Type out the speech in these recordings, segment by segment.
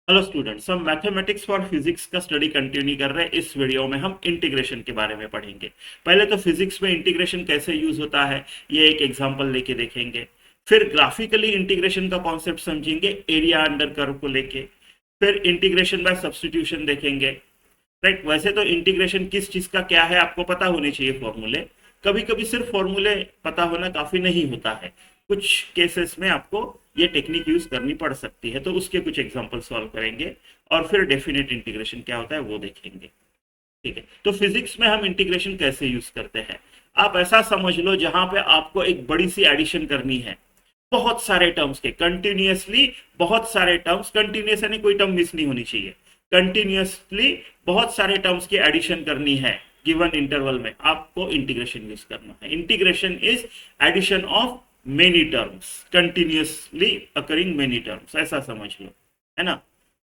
Hello students, हम mathematics for physics का study continue कर रहे हैं। इस वीडियो में हम इंटीग्रेशन के बारे में पढ़ेंगे। पहले तो फिजिक्स में इंटीग्रेशन कैसे यूज होता है ये एक एग्जांपल लेके देखेंगे। फिर ग्राफिकली इंटीग्रेशन का कॉन्सेप्ट समझेंगे एरिया अंडर कर्व को लेके। फिर इंटीग्रेशन बाय सब्स्टिट्यूशन देखेंगे। राइट, वैसे तो इंटीग्रेशन किस चीज का क्या है आपको पता होने चाहिए फॉर्मूले। कभी कभी सिर्फ फॉर्मूले पता होना काफी नहीं होता है। कुछ केसेस में आपको ये टेक्निक यूज करनी पड़ सकती है, तो उसके कुछ एग्जांपल सॉल्व करेंगे और फिर डेफिनेट इंटीग्रेशन क्या होता है वो देखेंगे। ठीक है, तो फिजिक्स में हम इंटीग्रेशन कैसे यूज करते हैं। आप ऐसा समझ लो जहां पे आपको एक बड़ी सी एडिशन करनी है, बहुत सारे टर्म्स के कंटिन्यूअसली, बहुत सारे टर्म्स कंटिन्यूस यानी कोई टर्म मिस नहीं होनी चाहिए। कंटिन्यूअसली बहुत सारे टर्म्स की एडिशन करनी है गिवन इंटरवल में, आपको इंटीग्रेशन यूज करना है। Integration is addition of many terms, continuously occurring many terms, ऐसा समझ लो, है ना।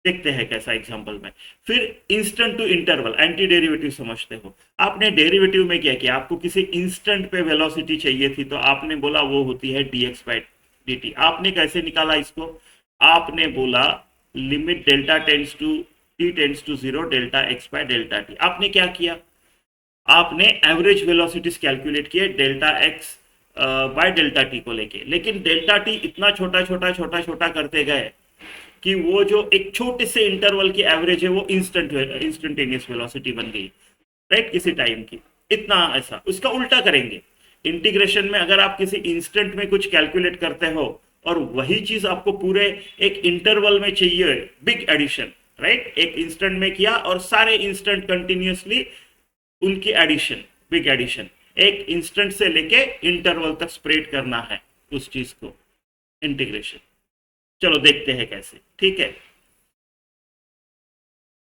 देखते हैं कैसा एग्जांपल में। फिर instant to interval, antiderivative समझते हो। आपने डेरिवेटिव में क्या किया, आपको किसी इंस्टेंट पे वेलोसिटी चाहिए थी तो आपने बोला वो होती है dx बाई dt। आपने कैसे निकाला इसको, आपने बोला limit delta tends to t tends to 0 delta x by delta t। आपने क्या किया, आपने एवरेज वेलोसिटीज कैलकुलेट किए delta X by delta T को लेके। लेकिन डेल्टा टी इतना छोटा छोटा छोटा छोटा करते गए कि वो जो एक छोटे से इंटरवल की एवरेज है वो इंस्टेंटेनियस वेलोसिटी बन गई, राइट, किसी टाइम की। इतना ऐसा उसका उल्टा करेंगे इंटीग्रेशन में। अगर आप किसी इंस्टेंट में कुछ कैलकुलेट करते हो और वही चीज आपको पूरे एक इंटरवल में चाहिए, बिग एडिशन, राइट, एक इंस्टेंट में किया और सारे इंस्टेंट कंटिन्यूअसली उनकी एडिशन, बिग एडिशन, एक इंस्टेंट से लेके इंटरवल तक स्प्रेड करना है उस चीज को, इंटीग्रेशन। चलो देखते हैं कैसे। ठीक है,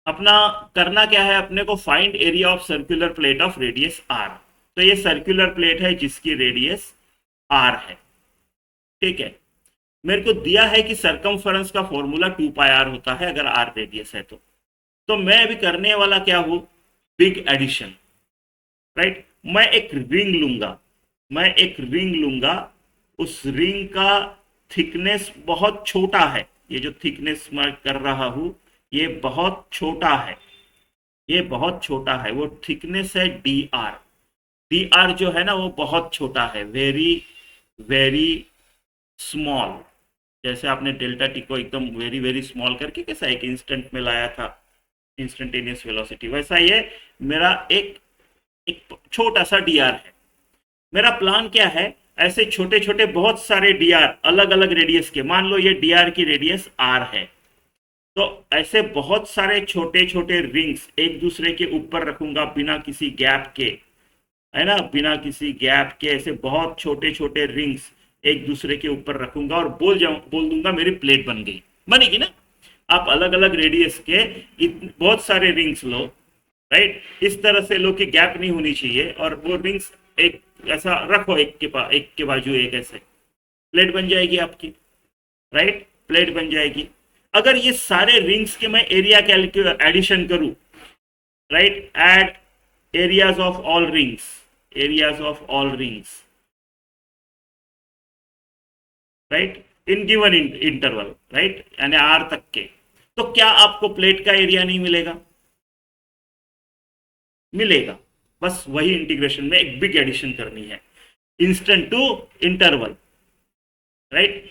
अपना करना क्या है, अपने को find area of circular plate of radius R. तो ये सर्कुलर प्लेट है जिसकी रेडियस आर है। ठीक है, मेरे को दिया है कि सरकमफरेंस का फॉर्मूला 2 पाई आर होता है अगर आर रेडियस है तो मैं अभी करने वाला क्या हूं, बिग एडिशन, राइट। मैं एक रिंग लूंगा, मैं एक रिंग लूंगा, उस रिंग का थिकनेस बहुत छोटा है। ये जो थिकनेस मैं कर रहा हूं ये बहुत छोटा है, ये बहुत छोटा है, वो थिकनेस है डी आर। डी आर जो है ना वो बहुत छोटा है, वेरी वेरी स्मॉल। जैसे आपने डेल्टा टी को एकदम वेरी वेरी स्मॉल करके कैसा एक इंस्टेंट में लाया था, इंस्टेंटेनियस वेलोसिटी, वैसा ये मेरा एक एक छोटा सा डी आर है। मेरा प्लान क्या है, ऐसे छोटे छोटे बहुत सारे डी आर अलग अलग रेडियस के, मान लो ये डी आर की रेडियस आर है, तो ऐसे बहुत सारे छोटे छोटे रिंग्स एक दूसरे के ऊपर रखूंगा बिना किसी गैप के, है ना, बिना किसी गैप के ऐसे बहुत छोटे छोटे रिंग्स एक दूसरे के ऊपर रखूंगा और बोल दूंगा मेरी प्लेट बन गई, बनेगी ना। आप अलग अलग रेडियस के बहुत सारे रिंग्स लो, राइट, इस तरह से लो कि गैप नहीं होनी चाहिए, और वो रिंग्स एक ऐसा रखो, एक के बाजू एक, ऐसे प्लेट बन जाएगी आपकी, राइट, प्लेट बन जाएगी। अगर ये सारे रिंग्स के मैं एरिया एडिशन करूं, right, add areas of all rings, areas of all rings, right, in given interval, right, यानी आर तक के, तो क्या आपको प्लेट का एरिया नहीं मिलेगा, मिलेगा। बस वही इंटीग्रेशन में एक बिग एडिशन करनी है, इंस्टेंट टू इंटरवल, राइट।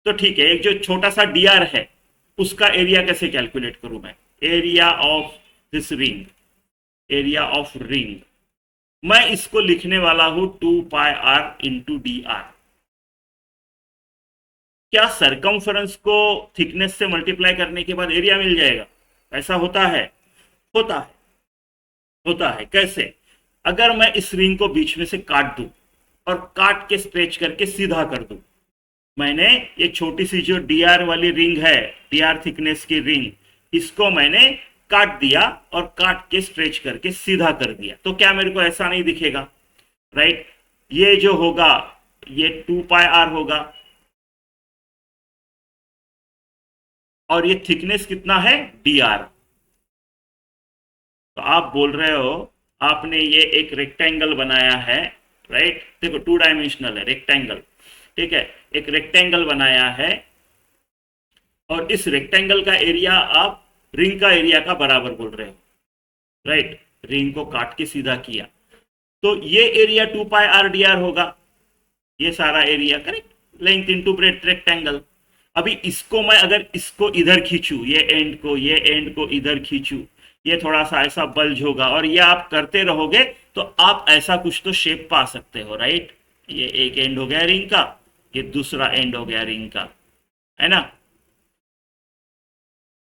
तो ठीक है, एक जो छोटा सा डी आर है उसका एरिया कैसे कैलकुलेट करूं मैं, area of this ring, area of ring, मैं इसको लिखने वाला हूं 2 पाई आर इंटू डी आर। क्या सरकमफरेंस को थिकनेस से मल्टीप्लाई करने के बाद एरिया मिल जाएगा, ऐसा होता है, होता है, होता है। कैसे, अगर मैं इस रिंग को बीच में से काट दूं और काट के स्ट्रेच करके सीधा कर दूं, मैंने ये छोटी सी जो डी आर वाली रिंग है, डी आर थिकनेस की रिंग, इसको मैंने काट दिया और काट के स्ट्रेच करके सीधा कर दिया, तो क्या मेरे को ऐसा नहीं दिखेगा, राइट। ये जो होगा ये 2 पाई आर होगा, और ये थिकनेस कितना है, डी आर। तो आप बोल रहे हो आपने ये एक रेक्टेंगल बनाया है, राइट, देखो 2 डायमेंशनल है रेक्टेंगल, ठीक है, एक रेक्टेंगल बनाया है और इस रेक्टेंगल का एरिया आप रिंग का एरिया का बराबर बोल रहे हो, राइट। रिंग को काट के सीधा किया तो ये एरिया 2 πr dr होगा, ये सारा area, correct. Length into breadth rectangle. अभी इसको मैं अगर इसको इधर खींचू, ये एंड को इधर खींचू, ये थोड़ा सा ऐसा बल्ज होगा, और ये आप करते रहोगे तो आप ऐसा कुछ तो शेप पा सकते हो, राइट। ये एक एंड हो गया रिंग का, ये दूसरा एंड हो गया रिंग का, है ना।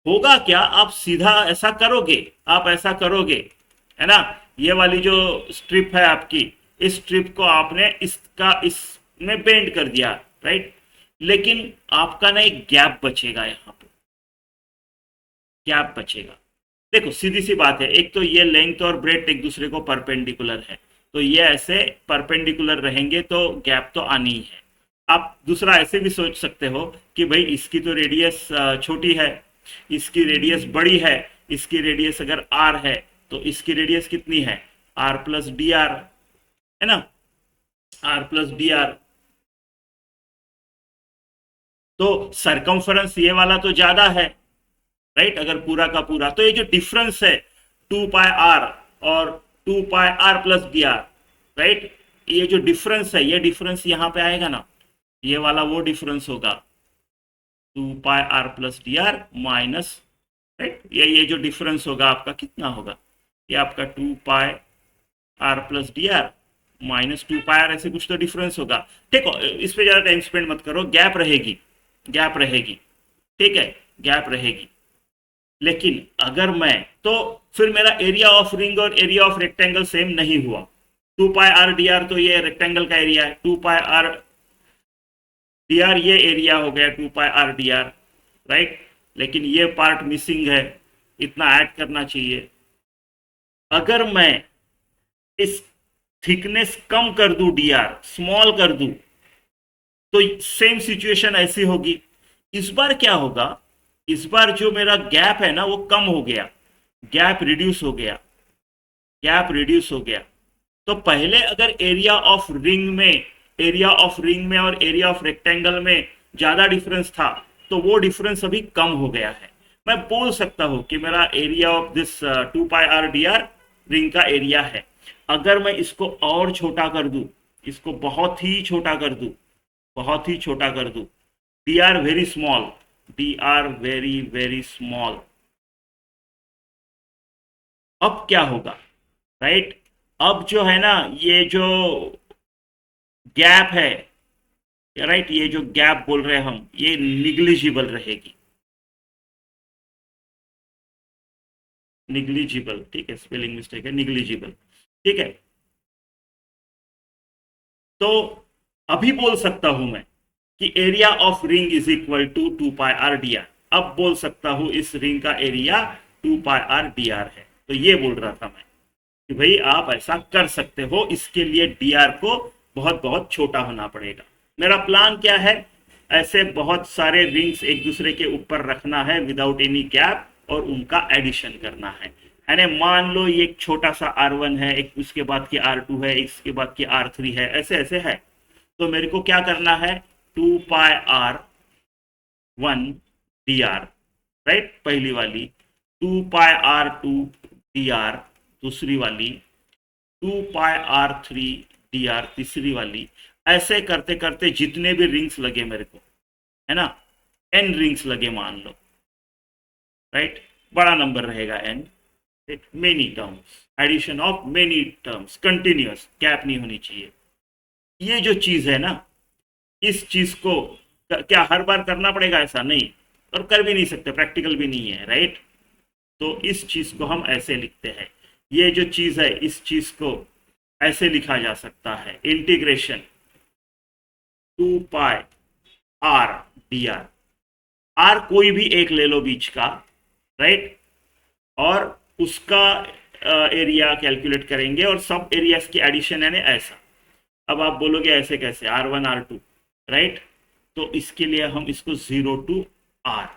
होगा क्या, आप सीधा ऐसा करोगे, आप ऐसा करोगे, है ना। ये वाली जो स्ट्रिप है आपकी, इस स्ट्रिप को आपने इसका इसमें बेंड कर दिया, राइट। लेकिन आपका ना एक गैप बचेगा, यहाँ पे गैप बचेगा। देखो सीधी सी बात है, एक तो ये लेंथ और ब्रेथ एक दूसरे को परपेंडिकुलर है, तो ये ऐसे परपेंडिकुलर रहेंगे तो गैप तो आनी ही है। आप दूसरा ऐसे भी सोच सकते हो कि भाई इसकी तो रेडियस छोटी है, इसकी रेडियस बड़ी है, इसकी रेडियस अगर आर है तो इसकी रेडियस कितनी है, आर प्लस डी आर, है ना, आर प्लस डी आर। तो सरकमफरेंस ये वाला तो ज्यादा है, राइट। अगर पूरा का पूरा, तो ये जो डिफरेंस है 2 πr और 2 πr plus D R, right, ये जो डिफरेंस है, ये डिफरेंस यहाँ पे आएगा ना, ये वाला वो डिफरेंस होगा 2 πr plus D R minus, right, ये जो डिफरेंस होगा आपका कितना होगा, ये आपका 2 πr plus D R minus 2 πr, ऐसे कुछ तो डिफरेंस होगा। ठीक है, इस पे ज़्यादा टाइम स्पेंड मत करो, गैप रहेगी, गैप रहेगी, ठीक है, गैप रहेगी। लेकिन अगर मैं, तो फिर मेरा एरिया ऑफ रिंग और एरिया ऑफ रेक्टेंगल सेम नहीं हुआ। 2 πr dr तो ये रेक्टेंगल का एरिया है, 2 πr dr ये एरिया हो गया 2 πr dr, राइट। लेकिन ये पार्ट मिसिंग है, इतना ऐड करना चाहिए। अगर मैं इस थिकनेस कम कर दूं, dr स्मॉल कर दूं, तो सेम सिचुएशन ऐसी होगी। इस बार क्या होगा, इस बार जो मेरा गैप है ना वो कम हो गया, गैप रिड्यूस हो गया, गैप रिड्यूस हो गया। तो पहले अगर एरिया ऑफ रिंग में, एरिया ऑफ रिंग में और एरिया ऑफ रेक्टेंगल में ज्यादा डिफरेंस था, तो वो डिफरेंस अभी कम हो गया है। मैं बोल सकता हूं कि मेरा area of this 2 πr dr ring का एरिया है। अगर मैं इसको और छोटा कर दूं, इसको बहुत ही छोटा कर दूं, बहुत ही छोटा कर दूं, D R very small, D R very very small, अब क्या होगा, राइट। अब जो है ना, ये जो गैप है, राइट, ये जो गैप बोल रहे हैं हम, ये निग्लिजिबल रहेगी, निग्लिजिबल, ठीक है, स्पेलिंग मिस्टेक है, निग्लिजिबल, ठीक है। तो अभी बोल सकता हूं मैं कि area of ring is equal to 2 πr dr। अब बोल सकता हूं इस रिंग का एरिया 2 πr dr है। तो ये बोल रहा था मैं कि भाई आप ऐसा कर सकते हो, इसके लिए dr को बहुत बहुत छोटा होना पड़ेगा। मेरा प्लान क्या है, ऐसे बहुत सारे रिंग्स एक दूसरे के ऊपर रखना है विदाउट एनी गैप, और उनका एडिशन करना है ना। मान लो ये एक छोटा सा R1 है, एक उसके बाद की R2 है, इसके बाद की R3 है, ऐसे ऐसे है। तो मेरे को क्या करना है, 2 πr1dr, राइट, पहली वाली, 2 πr2dr दूसरी वाली, 2 πr3dr तीसरी वाली। ऐसे करते करते जितने भी रिंग्स लगे मेरे को, है ना, n रिंग्स लगे मान लो, राइट, बड़ा नंबर रहेगा n, many terms, addition of many terms, continuous, gap नहीं होनी चाहिए। ये जो चीज है ना, इस चीज को क्या हर बार करना पड़ेगा, ऐसा नहीं, और कर भी नहीं सकते, प्रैक्टिकल भी नहीं है, राइट। तो इस चीज को हम ऐसे लिखते हैं, ये जो चीज है इस चीज को ऐसे लिखा जा सकता है, इंटीग्रेशन 2 πr dr। r कोई भी एक ले लो बीच का, राइट, और उसका एरिया कैलकुलेट करेंगे, और सब एरियाज की एडिशन है ना, ऐसा। अब आप बोलोगे ऐसे कैसे, R1 R2, राइट। तो इसके लिए हम इसको 0 to r,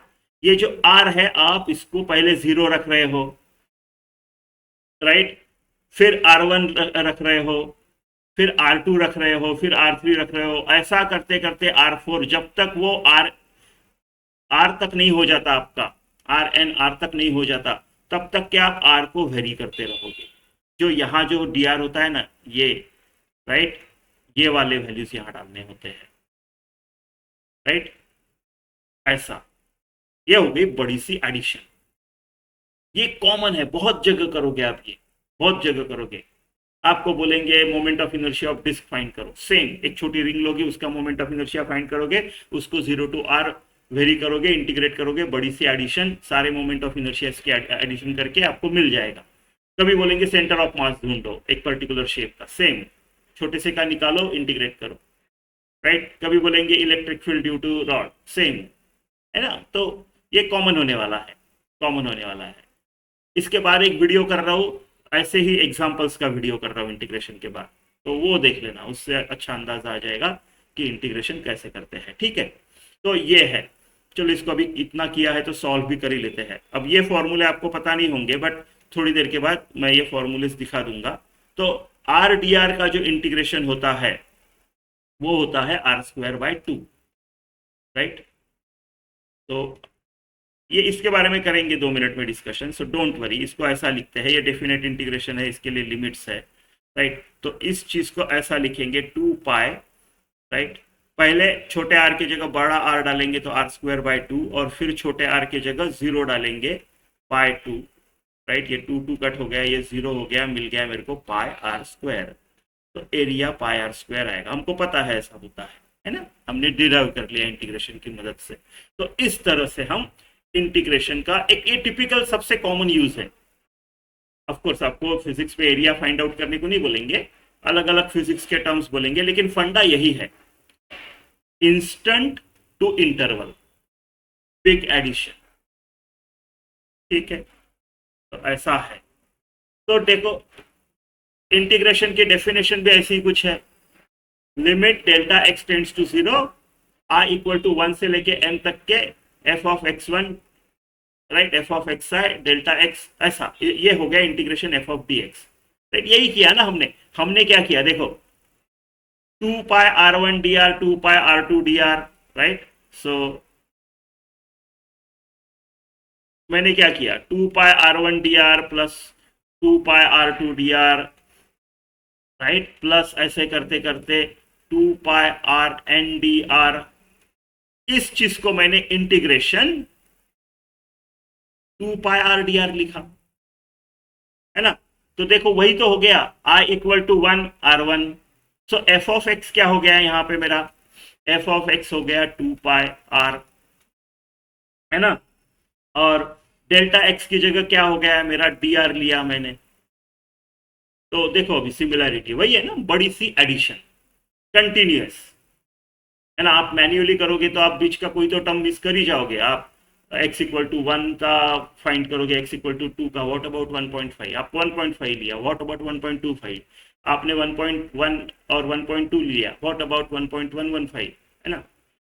ये जो r है आप इसको पहले 0 रख रहे हो, राइट, फिर R1 रख रहे हो, फिर R2 रख रहे हो, फिर R3 रख रहे हो, ऐसा करते करते R4, जब तक वो r आर तक नहीं हो जाता आपका, आर एन आर तक नहीं हो जाता, तब तक क्या आप आर को वेरी करते रहोगे। जो यहाँ जो डी आर होता है ना, ये राइट, ये वाले वैल्यूज यहाँ डालने होते हैं, राइट, ऐसा। ये हो गई बड़ी सी एडिशन। ये कॉमन है, बहुत जगह करोगे आप, ये बहुत जगह करोगे। आपको बोलेंगे moment of inertia of disc find करो, सेम एक छोटी रिंग लोगे, उसका मोमेंट ऑफ इनर्शिया फाइंड करोगे, उसको 0 टू आर वेरी करोगे, इंटीग्रेट करोगे, बड़ी सी एडिशन, सारे मोमेंट ऑफ इनर्शिया की एडिशन करके आपको मिल जाएगा। कभी बोलेंगे सेंटर ऑफ मास ढूंढो एक पर्टिकुलर शेप का, सेम छोटे से का निकालो, इंटीग्रेट करो, राइट। कभी बोलेंगे electric field due to rod, same है ना। तो ये कॉमन होने वाला है, कॉमन होने वाला है। इसके बाद एक वीडियो कर रहा हूँ, ऐसे ही एग्जांपल्स का वीडियो कर रहा हूँ इंटीग्रेशन के बाद, तो वो देख लेना, उससे अच्छा अंदाजा आ जाएगा कि इंटीग्रेशन कैसे करते हैं, ठीक है। तो ये है, चलो इसको अभी इतना किया है तो सॉल्व भी कर ही लेते हैं। अब ये फॉर्मूले आपको पता नहीं होंगे, बट थोड़ी देर के बाद मैं ये फॉर्मूले दिखा दूंगा। तो आर डी आर का जो इंटीग्रेशन होता है वो होता है आर स्क्वायर बाय 2, राइट। तो ये इसके बारे में करेंगे 2 मिनट में डिस्कशन, सो डोंट वरी। इसको ऐसा लिखते हैं, ये डेफिनेट इंटीग्रेशन है, इसके लिए लिमिट्स है, राइट। तो इस चीज को ऐसा लिखेंगे 2 पाई, राइट। पहले छोटे आर की जगह बड़ा आर डालेंगे तो आर स्क्वायर बाय 2, और फिर छोटे आर की जगह 0 डालेंगे पाई 2, राइट। ये 2 2 कट हो गया, ये 0 हो गया, मिल गया मेरे को पाई आर स्क्वायर। तो एरिया पाई आर स्क्वायर आएगा, हमको पता है ऐसा होता है ना, हमने डिराइव कर लिया इंटीग्रेशन की मदद से। तो इस तरह से हम इंटीग्रेशन का एक ये टिपिकल सबसे कॉमन यूज है। ऑफ कोर्स आपको फिजिक्स में एरिया फाइंड आउट करने को नहीं बोलेंगे, अलग अलग फिजिक्स के टर्म्स बोलेंगे, लेकिन फंडा यही है, instant to interval big addition, ठीक है। तो ऐसा है। तो देखो इंटीग्रेशन की डेफिनेशन भी ऐसी ही कुछ है, limit delta x tends to 0 i equal to 1 से लेके m तक के f of x1, right, f of x i delta x, ऐसा ये हो गया integration f of d x, right. यही किया ना हमने। हमने क्या किया देखो, 2 pi r1 dr 2 pi r2 dr, right. So मैंने क्या किया, 2 pi r1 dr plus 2 pi r2 dr, right, plus ऐसे करते करते 2 पाई r n dr। इस चीज को मैंने इंटीग्रेशन 2 पाई r dr लिखा, है ना। तो देखो वही तो हो गया, i equal to 1 r1। So f of x क्या हो गया यहाँ पे मेरा, एफ ऑफ एक्स हो गया 2 पाई r, है ना। और डेल्टा एक्स की जगह क्या हो गया मेरा, dr लिया मैंने। तो देखो अभी सिमिलैरिटी वही है ना, बड़ी सी एडिशन, कंटिन्यूअस, है ना। आप मैन्युअली करोगे तो आप बीच का कोई तो टर्म मिस कर ही जाओगे। आप x इक्वल टू 1 का फाइंड करोगे, x इक्वल टू 2 का, व्हाट अबाउट 1.5, आप 1.5 लिया, व्हाट अबाउट 1.25, आपने 1.1 और 1.2 लिया, व्हाट अबाउट 1.115, है ना।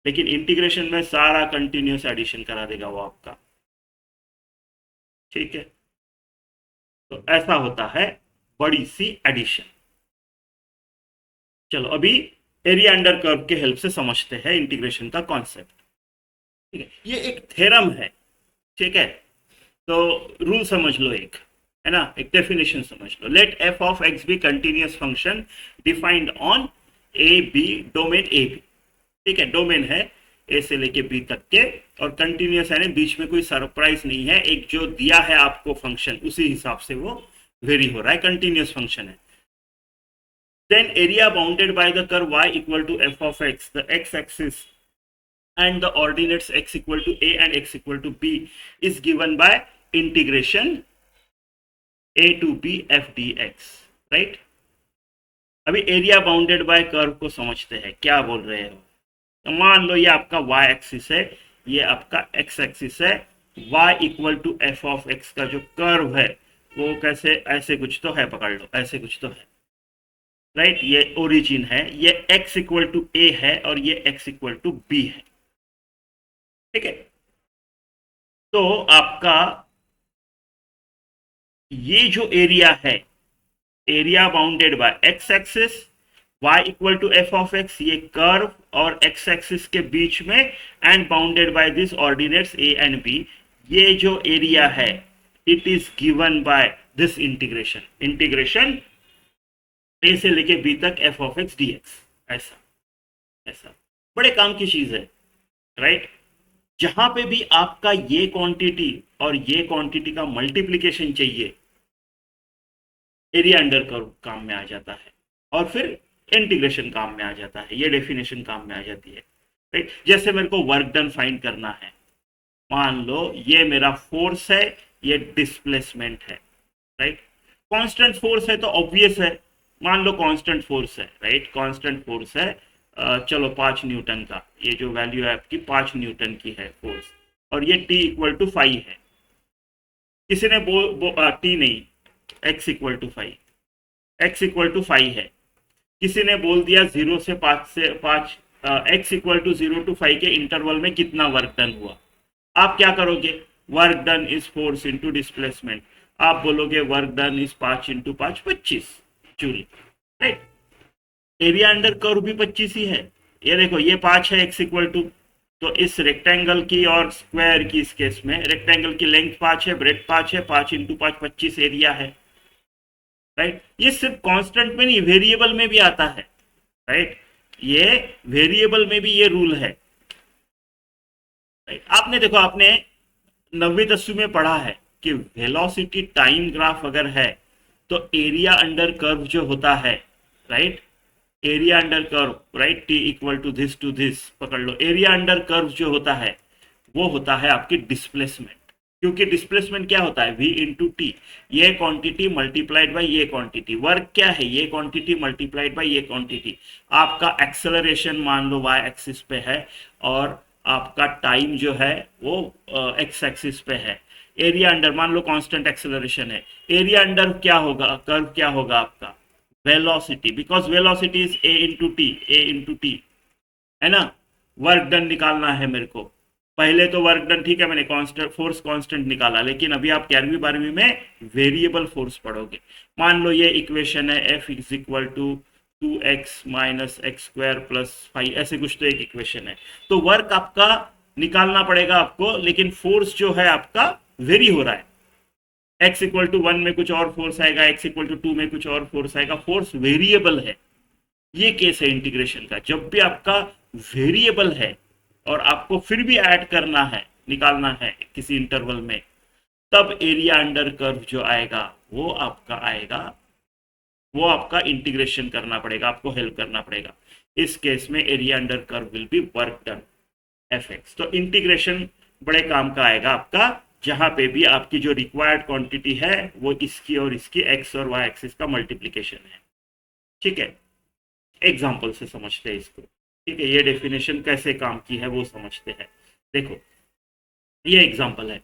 लेकिन इंटीग्रेशन में सारा कंटिन्यूअस एडिशन करा देगा वो आपका, ठीक है। तो ऐसा होता है बड़ी सी एडिशन। चलो अभी एरिया अंडर कर्व के हेल्प से समझते हैं इंटीग्रेशन का कॉन्सेप्ट, ठीक है। ये एक थ्योरम है, ठीक है। तो रूल समझ लो एक, है ना, एक डेफिनेशन समझ लो। Let f of x be continuous function defined on a b domain a b, ठीक है। डोमेन है ए से लेके बी तक के, और कंटिन्यूअस है, बीच में कोई सरप्राइज नहीं है, एक जो दिया है आपको फंक्शन उसी हिसाब से वो वेरी हो रहा है, कंटिन्यूअस फंक्शन है। Then area bounded by the curve y equal to f of x, the x-axis and the ordinates x equal to a and x equal to b is given by integration a to b f dx, right? अभी area bounded bye curve को समझते हैं, क्या बोल रहे हो। तो मान लो ये आपका y एक्सिस है, ये आपका x एक्सिस है, y equal to f of x का जो कर्व है वो कैसे, ऐसे कुछ तो है, पकड़ लो, ऐसे कुछ तो है, राइट। ये ओरिजिन है, ये x इक्वल टू a है और ये x इक्वल टू b है, ठीक है। तो आपका ये जो एरिया है, area bounded by x axis y equal to f of x, ये कर्व और एक्स एक्सिस के बीच में, and bounded by this ordinates a and b, ये जो एरिया है it is given by this integration, integration a से लेके बी तक f of x d x. ऐसा, ऐसा बड़े काम की चीज है, राइट। जहां पे भी आपका ये क्वांटिटी और ये क्वांटिटी का मल्टीप्लीकेशन चाहिए, एरिया अंडर कर्व काम में आ जाता है, और फिर इंटीग्रेशन काम में आ जाता है, ये डेफिनेशन काम में आ जाती है, राइट। जैसे मेरे को वर्क डन फाइंड करना है, मान लो ये मेरा फोर्स है, ये डिस्प्लेसमेंट है, राइट। कांस्टेंट फोर्स है तो ऑब्वियस है, मान लो कांस्टेंट फोर्स है, राइट, कांस्टेंट फोर्स है, चलो 5 न्यूटन का, ये जो वैल्यू है आपकी 5 न्यूटन की है फोर्स, और ये टी इक्वल टू 5 है। किसी ने टी नहीं, x equal to 5, x equal to 5 है। किसी ने बोल दिया 0 से 5 से 5, एक्स इक्वल टू 0 टू 5 के इंटरवल में कितना वर्क डन हुआ। आप क्या करोगे, work done is force into displacement, आप बोलोगे work done is 5 into 5 25 joule, right. Area under curve भी 25 ही है, ये देखो ये 5 है एक्स इक्वल टू, तो इस रेक्टेंगल की और स्क्वायर की, इस केस में रेक्टेंगल की लेंथ 5 है, ब्रेथ 5 है, 5 इंटू 5 25 एरिया है, राइट। ये सिर्फ कांस्टेंट में नहीं, वेरिएबल में भी आता है, राइट, ये वेरिएबल में भी ये रूल है, राइट। आपने देखो, आपने 9वीं-10वीं में पढ़ा है कि वेलोसिटी टाइम ग्राफ अगर है तो एरिया अंडर कर्व जो होता है, right, area under curve, right, t equal to this पकड़ लो, एरिया अंडर कर्व जो होता है वो होता है आपकी डिस्प्लेसमेंट, क्योंकि डिस्प्लेसमेंट क्या होता है, v इंटू टी, ये क्वांटिटी मल्टीप्लाइड बाय ये क्वांटिटी, वर्क क्या है, ये क्वांटिटी मल्टीप्लाइड बाय ये क्वांटिटी। आपका एक्सेलरेशन मान लो y एक्सिस पे है, और आपका टाइम जो है वो x एक्सिस पे है। एरिया अंडर, मान लो कांस्टेंट एक्सेलरेशन है, एरिया अंडर क्या होगा, कर्व क्या होगा आपका, velocity, because velocity is a into T, a into T, है ना। वर्क डन निकालना है मेरे को, पहले तो वर्क डन ठीक है, मैंने कांस्टेंट फोर्स कांस्टेंट निकाला, लेकिन अभी आप 11वीं-12वीं में वेरिएबल फोर्स पढ़ोगे। मान लो ये इक्वेशन है, F is equal to 2x minus x square plus 5, ऐसे कुछ तो एक इक्वेशन है, तो वर्क आपका निकालना पड़ेगा आपको, लेकिन फोर्स जो है आपका वेरी हो रहा है, x इक्वल टू 1 में कुछ और फोर्स आएगा, x इक्वल टू 2 में कुछ और फोर्स आएगा, फोर्स वेरिएबल है। ये केस है इंटीग्रेशन का, जब भी आपका वेरिएबल है और आपको फिर भी ऐड करना है, निकालना है किसी इंटरवल में, तब एरिया अंडर कर्व जो आएगा वो आपका आएगा, वो आपका इंटीग्रेशन करना पड़ेगा, आपको हेल्प करना पड़ेगा। इस केस में area under curve will be work done F x. तो इंटीग्रेशन बड़े काम का आएगा आपका, जहां पे भी आपकी जो रिक्वायर्ड क्वांटिटी है वो इसकी और इसकी एक्स और वाई एक्सिस का मल्टीप्लीकेशन है, ठीक है। एग्जाम्पल से समझते हैं इसको, ठीक है, ये डेफिनेशन कैसे काम की है वो समझते हैं। देखो ये एग्जाम्पल है,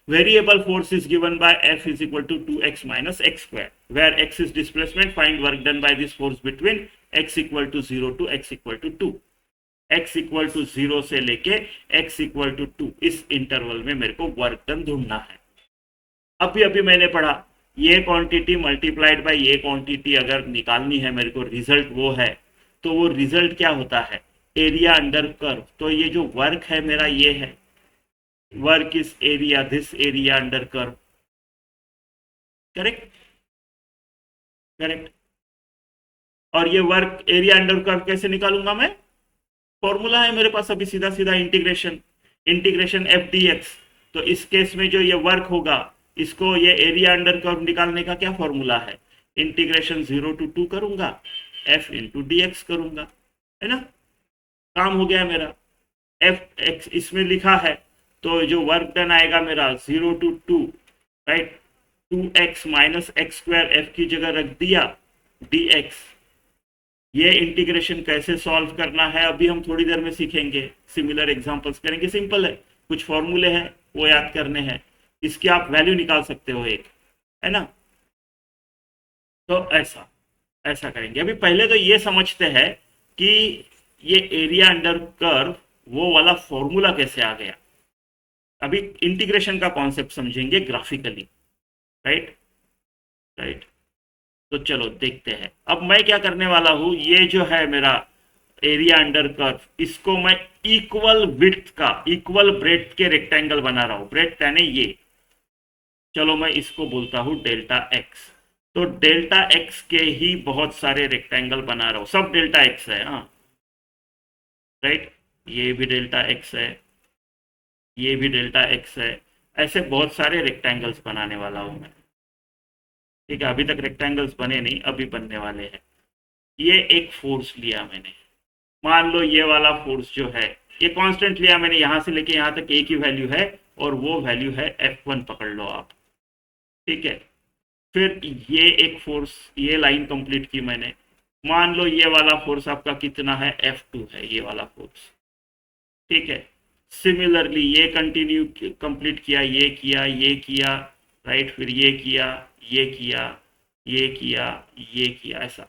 variable force is given by F is equal to 2x minus x square, where x is displacement, find work done by this force between x equal to 0 to x equal to 2, x equal to 0 से लेके x equal to 2, इस interval में मेरे को work done ढूंढना है। अभी अभी मैंने पढ़ा, ये क्वांटिटी मल्टीप्लाइड बाय ये क्वांटिटी अगर निकालनी है मेरे को, रिजल्ट वो है, तो वो रिजल्ट क्या होता है, एरिया अंडर कर्व। तो ये जो वर्क है मेरा ये है, work is area, this area under curve, correct, correct. और ये वर्क एरिया अंडर कर्व कैसे निकालूंगा मैं, फॉर्मूला है मेरे पास अभी, सीधा सीधा integration, integration F D x. तो इस केस में जो ये वर्क होगा, इसको ये एरिया अंडर कर्व निकालने का क्या फॉर्मूला है, इंटीग्रेशन 0 टू 2 करूंगा, एफ इंटू डी एक्स करूंगा, है ना, काम हो गया मेरा। एफ एक्स इसमें लिखा है, तो जो वर्क डन आएगा मेरा 0 to 2, right, 2x minus x square f की जगह रख दिया, डी एक्स। ये इंटीग्रेशन कैसे सॉल्व करना है अभी हम थोड़ी देर में सीखेंगे, सिमिलर एग्जांपल्स करेंगे, सिंपल है, कुछ फॉर्मूले हैं वो याद करने हैं, इसकी आप वैल्यू निकाल सकते हो एक, है ना। तो ऐसा ऐसा करेंगे। अभी पहले तो ये समझते हैं कि ये एरिया अंडर कर्व वो वाला फॉर्मूला कैसे आ गया। अभी इंटीग्रेशन का कॉन्सेप्ट समझेंगे ग्राफिकली, राइट, राइट। तो चलो देखते हैं। अब मैं क्या करने वाला हूं, ये जो है मेरा एरिया अंडर कर्व, इसको मैं इक्वल विड्थ का, इक्वल ब्रेड्थ के रेक्टेंगल बना रहा हूं। ब्रेड्थ यानी ये, चलो मैं इसको बोलता हूं डेल्टा एक्स। तो डेल्टा एक्स के ही बहुत सारे रेक्टेंगल बना रहा हूं, सब डेल्टा एक्स है, हाँ राइट। ये भी डेल्टा एक्स है, ये भी डेल्टा एक्स है। ऐसे बहुत सारे रेक्टेंगल्स बनाने वाला हूं मैं। ठीक है, अभी तक रेक्टेंगल्स बने नहीं, अभी बनने वाले हैं। ये एक फोर्स लिया मैंने, मान लो ये वाला फोर्स जो है, ये कांस्टेंट लिया मैंने, यहां से लेके यहां तक एक ही वैल्यू है, और वो वैल्यू है F1, पकड़ लो आप। ठीक है, फिर ये एक फोर्स, ये लाइन कंप्लीट की मैंने, मान लो ये वाला फोर्स आपका कितना है, F2 है ये वाला फोर्स। ठीक है, सिमिलरली ये कंटिन्यू कंप्लीट किया, ये किया, ये किया, राइट, फिर ये किया, ये किया, ये किया, ये किया, ऐसा।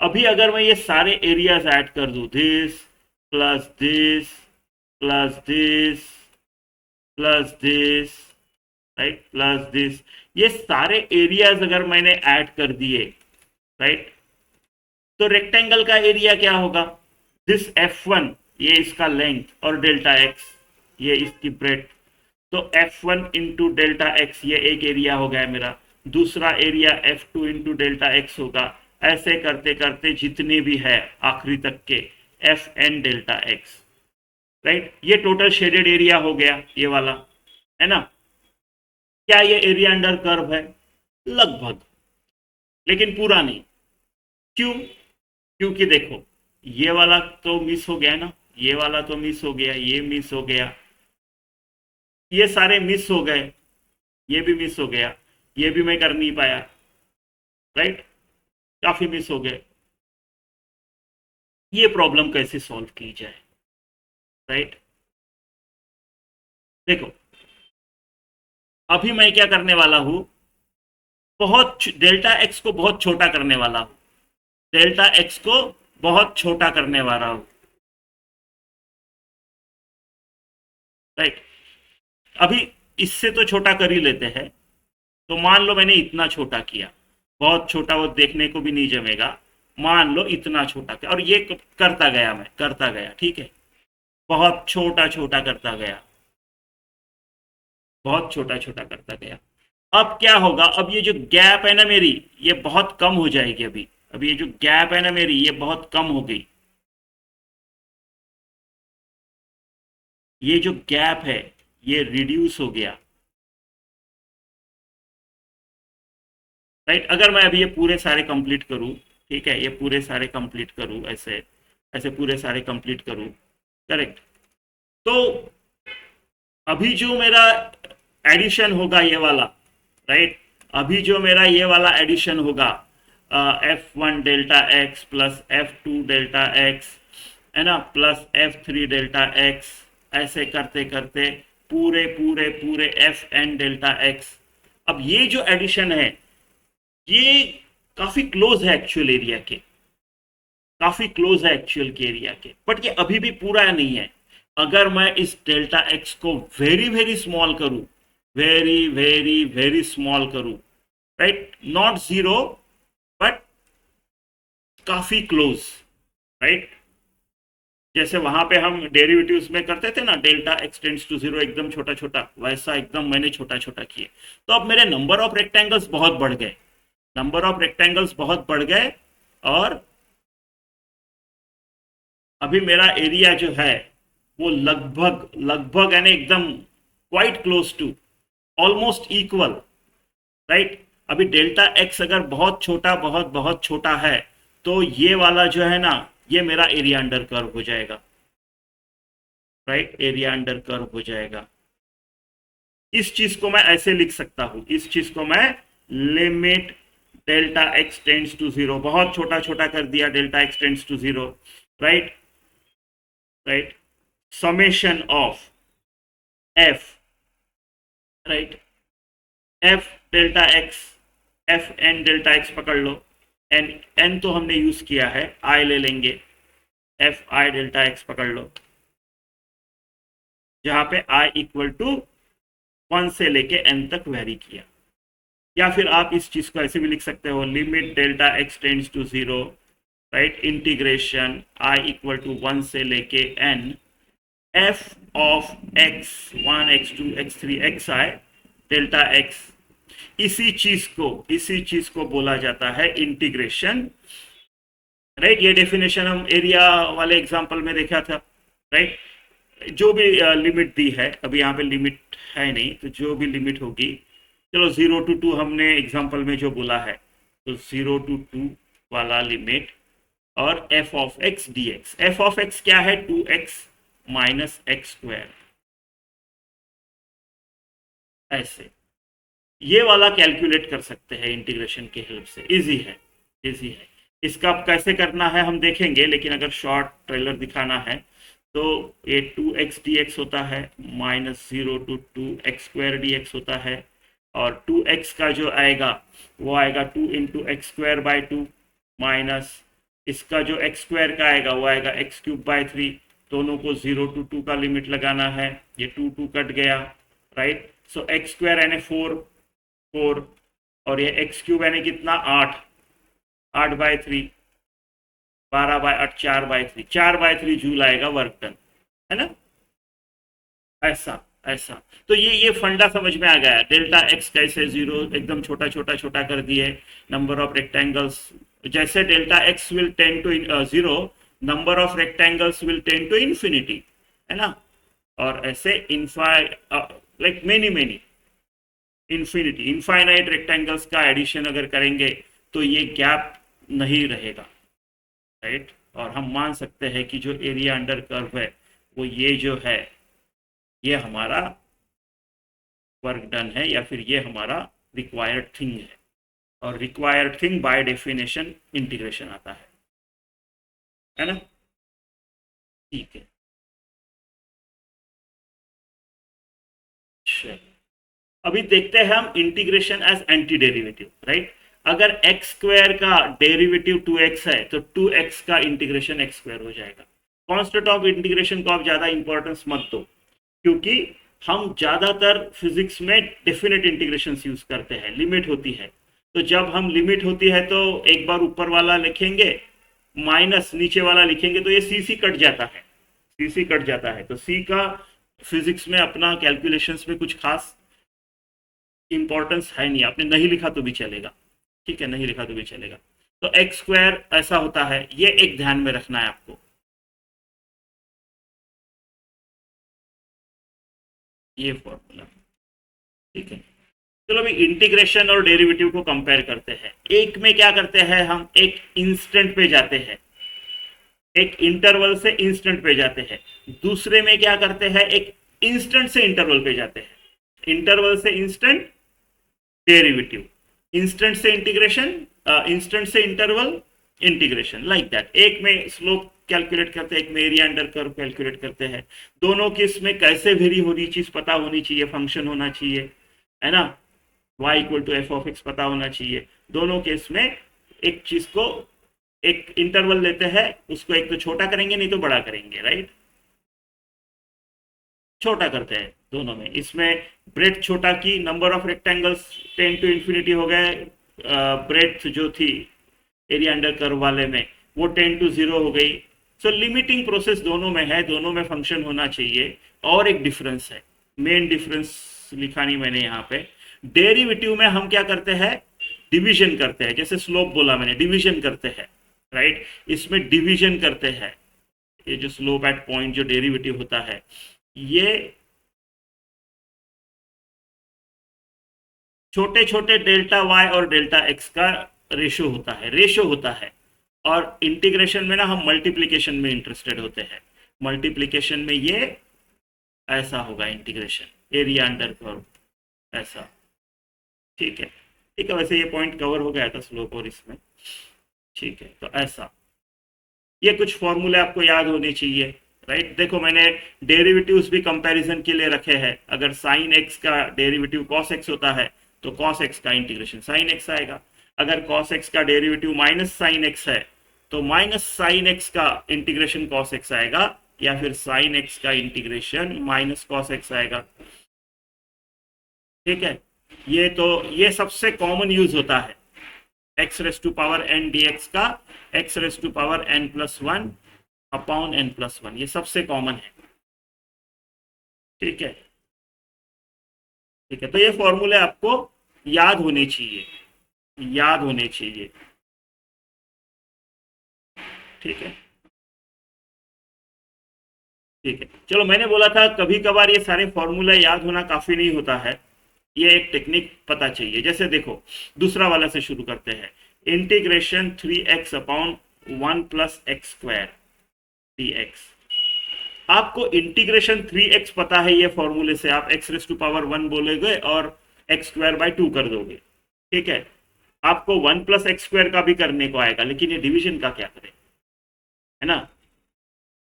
अभी अगर मैं ये सारे एरियाज ऐड कर दूं, this plus this plus this plus this, right, plus this, ये सारे एरियाज अगर मैंने ऐड कर दिए, राइट, तो रेक्टेंगल का एरिया क्या होगा, दिस F1, ये इसका लेंथ, और डेल्टा एक्स ये इसकी ब्रेड्थ। तो F1 इंटू डेल्टा एक्स, ये एक एरिया हो गया मेरा। दूसरा area F2 into delta x होगा। ऐसे करते करते जितने भी है आखिरी तक के, f n delta x, right. ये टोटल शेडेड एरिया हो गया ये वाला, है ना। क्या ये एरिया अंडर कर्व है, लगभग, लेकिन पूरा नहीं। क्यों, क्योंकि देखो ये वाला तो मिस हो गया ना, ये वाला तो मिस हो गया, ये मिस हो गया, ये सारे मिस हो गए, ये भी मिस हो गया, ये भी मैं कर नहीं पाया, राइट, काफी मिस हो गए। ये प्रॉब्लम कैसे सॉल्व की जाए, राइट। देखो अभी मैं क्या करने वाला हूं, बहुत डेल्टा एक्स को बहुत छोटा करने वाला हूं, डेल्टा एक्स को बहुत छोटा करने वाला हूं, राइट। अभी इससे तो छोटा कर ही लेते हैं। तो मान लो मैंने इतना छोटा किया, बहुत छोटा, वो देखने को भी नहीं जमेगा। मान लो इतना छोटा किया, और ये करता गया, मैं करता गया, ठीक है, बहुत छोटा छोटा करता गया, बहुत छोटा छोटा करता गया। अब क्या होगा, अब ये जो गैप है ना मेरी, ये बहुत कम हो जाएगी। अभी अभी ये जो गैप है ना मेरी, ये बहुत कम हो गई। ये जो गैप है ये रिड्यूस हो गया, राइट। अगर मैं अभी ये पूरे सारे कंप्लीट करूं, ठीक है, ये पूरे सारे कंप्लीट करूं, ऐसे ऐसे पूरे सारे कंप्लीट करूं, करेक्ट। तो अभी जो मेरा एडिशन होगा ये वाला, राइट, अभी जो मेरा ये वाला एडिशन होगा, F1 delta x plus F2 delta x, है ना, प्लस F3 डेल्टा एक्स, ऐसे करते करते पूरे पूरे पूरे Fn डेल्टा एक्स। अब ये जो एडिशन है, ये काफी क्लोज है एक्चुअल एरिया के, काफी क्लोज है एक्चुअल के एरिया के, बट ये अभी भी पूरा नहीं है। अगर मैं इस डेल्टा एक्स को वेरी वेरी स्मॉल करूं, वेरी वेरी वेरी स्मॉल करूं, राइट, नॉट जीरो, बट काफी क्लोज, राइट। जैसे वहां पे हम डेरिवेटिव्स में करते थे ना, delta x tends to zero, एकदम छोटा छोटा, वैसा एकदम मैंने छोटा छोटा किए। तो अब मेरे नंबर ऑफ रेक्टेंगल्स बहुत बढ़ गए, नंबर ऑफ रेक्टेंगल्स बहुत बढ़ गए, और अभी मेरा एरिया जो है वो लगभग लगभग यानी एकदम quite close to, almost equal, right. अभी डेल्टा एक्स अगर बहुत छोटा, बहुत बहुत छोटा है, तो ये वाला जो है ना, ये मेरा एरिया अंडर कर्व हो जाएगा, राइट, एरिया अंडर कर्व हो जाएगा। इस चीज को मैं ऐसे लिख सकता हूं, इस चीज को मैं limit delta x tends to zero, बहुत छोटा छोटा कर दिया, delta x tends to zero, right, right, summation of f, right, f delta x, f n delta x पकड़ लो, एन एन तो हमने यूज किया है, आई ले लेंगे, एफ आई डेल्टा एक्स पकड़ लो, जहां पे आई इक्वल टू 1 से लेके n तक वेरी किया, या फिर आप इस चीज को ऐसे भी लिख सकते हो, limit delta x tends to zero, right, integration i equal to 1 से लेके n f of x 1 x2 x3 xi delta x, इसी चीज को बोला जाता है इंटीग्रेशन, राइट। ये डेफिनेशन हम एरिया वाले एग्जांपल में देखा था, राइट। जो भी लिमिट दी है, अभी यहाँ पे लिमिट है नहीं, तो जो भी लिमिट होगी, चलो 0 to 2 हमने एग्जांपल में जो बोला है, तो 0 to 2 वाला लिमिट और f of x dx, f of x क्या है, 2x माइनस एक्स स्क्वायर, ऐसे ये वाला कैलकुलेट कर सकते हैं इंटीग्रेशन के हेल्प से, इजी है, इजी है। इसका अब कैसे करना है हम देखेंगे, लेकिन अगर शॉर्ट ट्रेलर दिखाना है तो ये 2x dx होता है, माइनस 0 to 2 x² dx होता है, और 2x का जो आएगा वो आएगा 2 into x square by 2, minus इसका जो x² का आएगा वो आएगा x³ बाई 3, दोनों को 0 to 2 का लिमिट लगाना है, ये 2 कट गया, राइट। सो x² यानी 4 और ये x³ यानी कितना 8/3, 12/8, 4/3, 4/3 जूल आएगा वर्क डन, है ना। ऐसा ऐसा तो ये फंडा समझ में आ गया, डेल्टा एक्स कैसे जीरो एकदम छोटा छोटा छोटा कर दिए, नंबर ऑफ रेक्टेंगल्स, जैसे delta x will tend to zero, number of rectangles will tend to infinity, है ना। और ऐसे लाइक मेनी इनफाइनाइट रेक्टेंगल्स का एडिशन अगर करेंगे तो ये गैप नहीं रहेगा, राइट। और हम मान सकते हैं कि जो एरिया अंडर कर्व है वो ये जो है, ये हमारा वर्क डन है, या फिर ये हमारा रिक्वायर्ड थिंग है, और required thing by definition integration आता है ना। ठीक है, अभी देखते हैं हम integration as anti derivative, right. अगर एक्स स्क्वायर का डेरिवेटिव 2x है तो 2x का इंटीग्रेशन x स्क्वायर हो जाएगा। कॉन्स्टेंट ऑफ इंटीग्रेशन को आप ज्यादा इंपॉर्टेंस मत दो, क्योंकि हम ज्यादातर फिजिक्स में डेफिनेट इंटीग्रेशन यूज करते हैं, लिमिट होती है, तो जब हम लिमिट होती है तो एक बार ऊपर वाला लिखेंगे माइनस नीचे वाला लिखेंगे तो ये सी कट जाता है, सी कट जाता है, तो सी का फिजिक्स में अपना कैलकुलेशंस में कुछ खास इंपॉर्टेंस है नहीं, आपने नहीं लिखा तो भी चलेगा, ठीक है, नहीं लिखा तो भी चलेगा। तो एक्स स्क्वायर ऐसा होता है, ये एक ध्यान में रखना है आपको, ये फॉर्मूला, ठीक है। चलो अभी इंटीग्रेशन और डेरिवेटिव को कंपेयर करते हैं। एक में क्या करते हैं हम, एक इंस्टेंट पे जाते हैं, एक इंटरवल से इंस्टेंट पे जाते हैं। दूसरे में क्या करते हैं, एक इंस्टेंट से इंटरवल पे जाते हैं, इंटरवल से इंस्टेंट डेरिवेटिव, इंस्टेंट से इंटीग्रेशन, इंस्टेंट से इंटरवल इंटीग्रेशन, लाइक दैट। एक में स्लोप कैलकुलेट करते हैं, एक में एरिया अंडर कर्व कैलकुलेट करते हैं। दोनों की इसमें कैसे वेरी हो रही चीज पता होनी चाहिए, फंक्शन होना चाहिए, है ना, y equal to f of x पता होना चाहिए। दोनों केस में एक चीज को, एक इंटरवल लेते हैं, उसको एक तो छोटा करेंगे नहीं तो बड़ा करेंगे, राइट, छोटा करते हैं दोनों में। इसमें ब्रेथ छोटा की, number of rectangles 10 to infinity हो गए, ब्रेथ जो थी एरिया अंडर कर्व वाले में वो 10 to 0 हो गई। सो लिमिटिंग प्रोसेस दोनों में है, दोनों में फंक्शन होना चाहिए। और एक डिफरेंस है, मेन डिफरेंस लिखा नहीं मैंने यहाँ पे, डेरिवेटिव में हम क्या करते हैं, डिवीजन करते हैं, जैसे स्लोप बोला मैंने, डिवीजन करते हैं, राइट। इसमें डिवीजन करते हैं, ये जो स्लोप एट पॉइंट जो डेरिवेटिव होता है, ये छोटे छोटे डेल्टा y और डेल्टा x का रेशो होता है, और इंटीग्रेशन में ना हम मल्टीप्लिकेशन में इंटरेस्टेड होते हैं। मल्टीप्लिकेशन में ये ऐसा होगा इंटीग्रेशन, एरिया अंडर कर्व ऐसा, ठीक है, ठीक है। वैसे ये पॉइंट कवर हो गया था स्लोप और इसमें, ठीक है। तो ऐसा, ये कुछ फॉर्मूले आपको याद होने चाहिए, राइट। देखो मैंने डेरिवेटिव्स भी कंपैरिजन के लिए रखे हैं। अगर साइन एक्स का डेरिवेटिव कॉस एक्स होता है तो कॉस एक्स का इंटीग्रेशन साइन एक्स आएगा। अगर कॉस एक्स का डेरिवेटिव माइनस साइन एक्स है तो माइनस साइन एक्स का इंटीग्रेशन कॉस एक्स आएगा, या फिर साइन एक्स का इंटीग्रेशन माइनस कॉस एक्स आएगा, ठीक है। ये सबसे कॉमन यूज होता है x raise to power n d x का, x raise to power n plus one upon n plus one, ये सबसे कॉमन है। ठीक है, ठीक है, तो ये फॉर्मूले आपको याद होने चाहिए, याद होने चाहिए। ठीक है, ठीक है, चलो, मैंने बोला था कभी कभार ये सारे फॉर्मूले याद होना काफी नहीं होता है, ये एक टेक्निक पता चाहिए। जैसे देखो, दूसरा वाला से शुरू करते हैं, integration 3x upon 1 plus x square D x. आपको इंटीग्रेशन 3x पता है, ये फॉर्मूले से आप x रेस टू पावर 1 बोलोगे और एक्स स्क्वायर बाय 2 कर दोगे। ठीक है, आपको 1 प्लस एक्स स्क्वायर का भी करने को आएगा, लेकिन ये डिवीजन का क्या करें, है ना।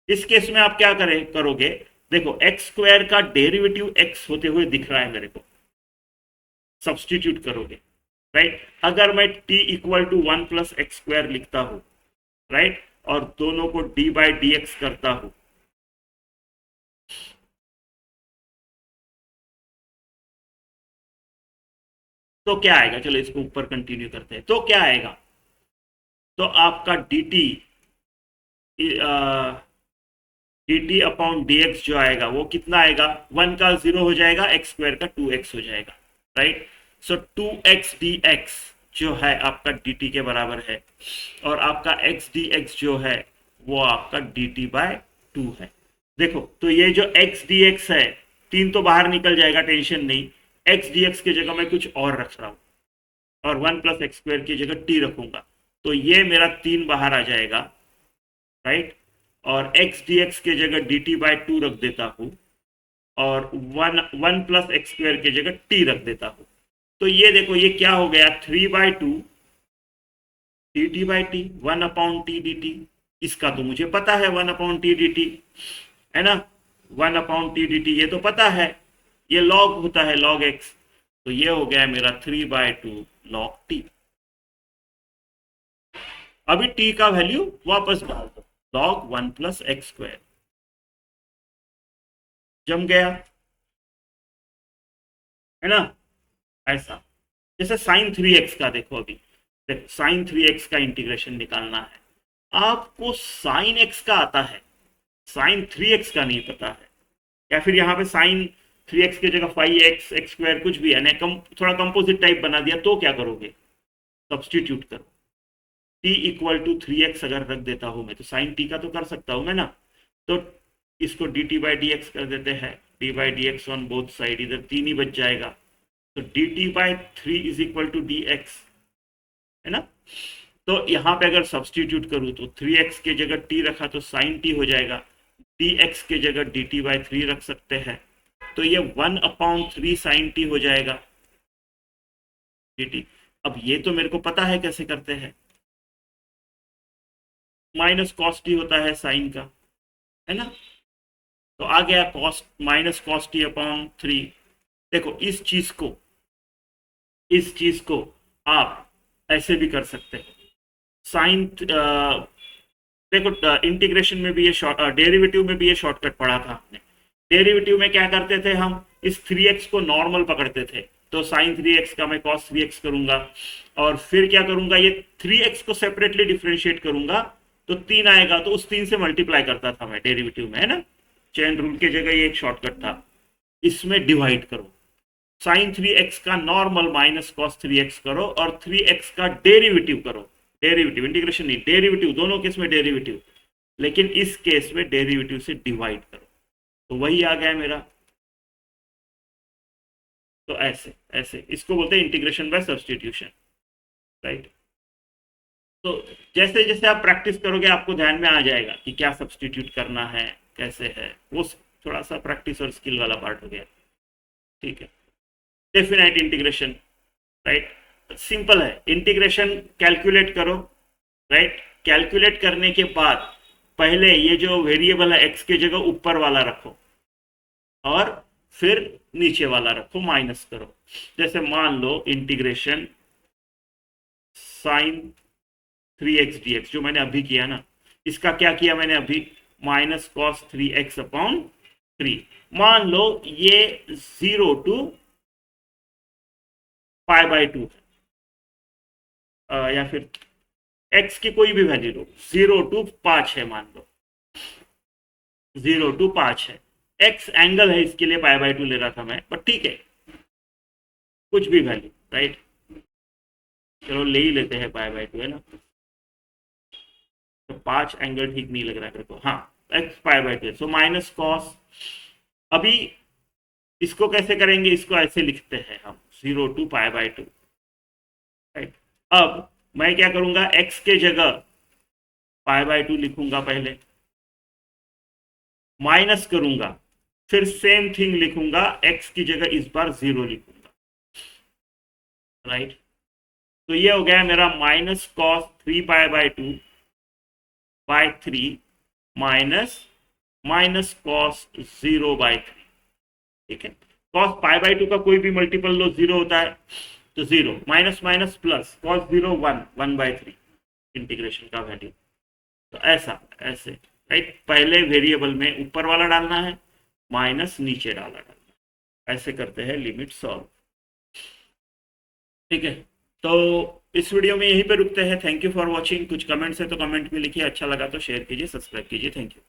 इस केस में आप क्या करोगे, देखो एक्स स्क्वायर का डेरिवेटिव x होते हुए दिख रहा है मेरे को, सब्सटीट्यूट करोगे, राइट। अगर मैं t equal to 1 plus x square लिखता हूं, राइट, और दोनों को d बाई डी एक्स करता हूं, तो क्या आएगा, चलो इसको ऊपर कंटिन्यू करते हैं, तो क्या आएगा, तो आपका dt dt अपॉन dx जो आएगा वो कितना आएगा, 1 का 0 हो जाएगा, एक्स स्क्वायर का 2x हो जाएगा, राइट। सो 2x dx जो है आपका dt के बराबर है, और आपका x dx जो है वो आपका dt बाय 2 है। देखो, तो ये जो x dx है, 3 तो बाहर निकल जाएगा, टेंशन नहीं, x dx की जगह मैं कुछ और रख रहा हूं, और 1 प्लस एक्स स्क्वायर की जगह t रखूंगा, तो ये मेरा 3 बाहर आ जाएगा, राइट। और x dx की जगह dt बाय 2 रख देता हूं, और 1 प्लस एक्स स्क्वायर की जगह t रख देता हूं। तो ये देखो, ये क्या हो गया, 3 by 2 D T by T, 1 upon T D T. इसका तो मुझे पता है 1 अपॉन टी डी टी, है ना, 1 अपॉन टी डी टी, ये तो पता है, ये लॉग होता है, लॉग एक्स। तो ये हो गया मेरा 3 बाई 2 लॉग टी। अभी टी का वैल्यू वापस डाल दो, लॉग 1 प्लस एक्स स्क्वायर, जम गया, है ना। ऐसा, जैसे साइन 3x का देखो, अभी देखो साइन 3x का इंटीग्रेशन निकालना है, आपको साइन x का आता है, साइन 3x का नहीं पता है, या फिर यहाँ पे साइन 3x की जगह 5x एक्स स्क्वायर कुछ भी है, थोड़ा कंपोजिट टाइप बना दिया, तो क्या करोगे, सब्सटीट्यूट करो, t इक्वल टू 3x अगर रख देता हूं मैं, तो साइन t का तो कर सकता हूं मैं ना, तो इसको dt बाई डी एक्स कर देते हैं, d by d x on both side, इधर 3 ही बच जाएगा, तो dt by 3 is equal to dx, है ना। तो यहाँ पे अगर सब्सटीट्यूट करूँ तो 3x की जगह t रखा तो साइन t हो जाएगा, dx की जगह dt बाई 3 रख सकते हैं, तो ये 1 अपॉन 3 साइन t हो जाएगा dt। अब ये तो मेरे को पता है कैसे करते हैं, माइनस कॉस टी होता है साइन का, है ना। तो आ गया cos minus cos T upon 3। देखो, इस चीज को आप ऐसे भी कर सकते हैं, साइन, देखो इंटीग्रेशन में भी ये डेरिवेटिव में भी ये शॉर्टकट पढ़ा था आपने। डेरिवेटिव में क्या करते थे हम, इस 3x को नॉर्मल पकड़ते थे, तो साइन 3x का मैं कॉस 3x करूंगा, और फिर क्या करूंगा, ये 3x को सेपरेटली डिफ्रेंशिएट करूंगा, तो 3 आएगा, तो उस 3 से मल्टीप्लाई करता था मैं डेरिवेटिव में, है ना। चेन रूल की जगह ये एक शॉर्टकट था। इसमें डिवाइड करो, साइन 3x का नॉर्मल माइनस कॉस 3x करो, और 3x का डेरिवेटिव करो, डेरिवेटिव, इंटीग्रेशन नहीं, डेरिवेटिव, दोनों केस में डेरिवेटिव, लेकिन इस केस में डेरिवेटिव से डिवाइड करो, तो वही आ गया मेरा। तो ऐसे ऐसे इसको बोलते हैं इंटीग्रेशन बाय सब्सटीट्यूशन, राइट। तो जैसे जैसे आप प्रैक्टिस करोगे आपको ध्यान में आ जाएगा कि क्या सब्सटीट्यूट करना है, कैसे है, वो थोड़ा सा प्रैक्टिस और स्किल वाला पार्ट हो गया। ठीक है, डेफिनाइट इंटीग्रेशन, राइट, सिंपल है, इंटीग्रेशन कैलकुलेट करो, राइट। कैलकुलेट करने के बाद पहले ये जो वेरिएबल है एक्स की जगह ऊपर वाला रखो, और फिर नीचे वाला रखो, माइनस करो। जैसे मान लो इंटीग्रेशन साइन 3x dx जो मैंने अभी किया ना, इसका क्या किया मैंने अभी, माइनस कॉस 3x अपॉन 3। मान लो ये 0 टू π/2 है, या फिर x की कोई भी वैल्यू लो, 0 to 5 है मान लो, 0 to 5 है, x एंगल है इसके लिए π/2 ले रहा था मैं, बट ठीक है कुछ भी वैल्यू, राइट, चलो ले ही लेते हैं π/2 है ना, तो 5 एंगल ठीक नहीं लग रहा है मेरे को, हाँ x π/2, सो माइनस कॉस, अभी इसको कैसे करेंगे, इसको ऐसे लिखते हैं हम 0 to π/2, राइट। अब मैं क्या करूंगा, x के जगह π/2 लिखूंगा, पहले माइनस करूंगा, फिर सेम थिंग लिखूंगा, x की जगह इस बार 0 लिखूंगा, राइट। तो ये हो गया मेरा minus cos 3π/2 by 3 minus minus cos 0/3, ठीक है। कॉस π/2 का कोई भी मल्टीपल लो 0 होता है, तो 0 minus minus plus cos 0 1 1/3 integration का वैल्यू, तो ऐसा ऐसे, राइट, पहले वेरिएबल में ऊपर वाला डालना है, माइनस नीचे डालना है, ऐसे करते हैं लिमिट सॉल्व, ठीक है। तो इस वीडियो में यहीं पे रुकते हैं, थैंक यू फॉर वॉचिंग, कुछ कमेंट्स है तो कमेंट में लिखिए, अच्छा लगा तो शेयर कीजिए, सब्सक्राइब कीजिए, थैंक यू।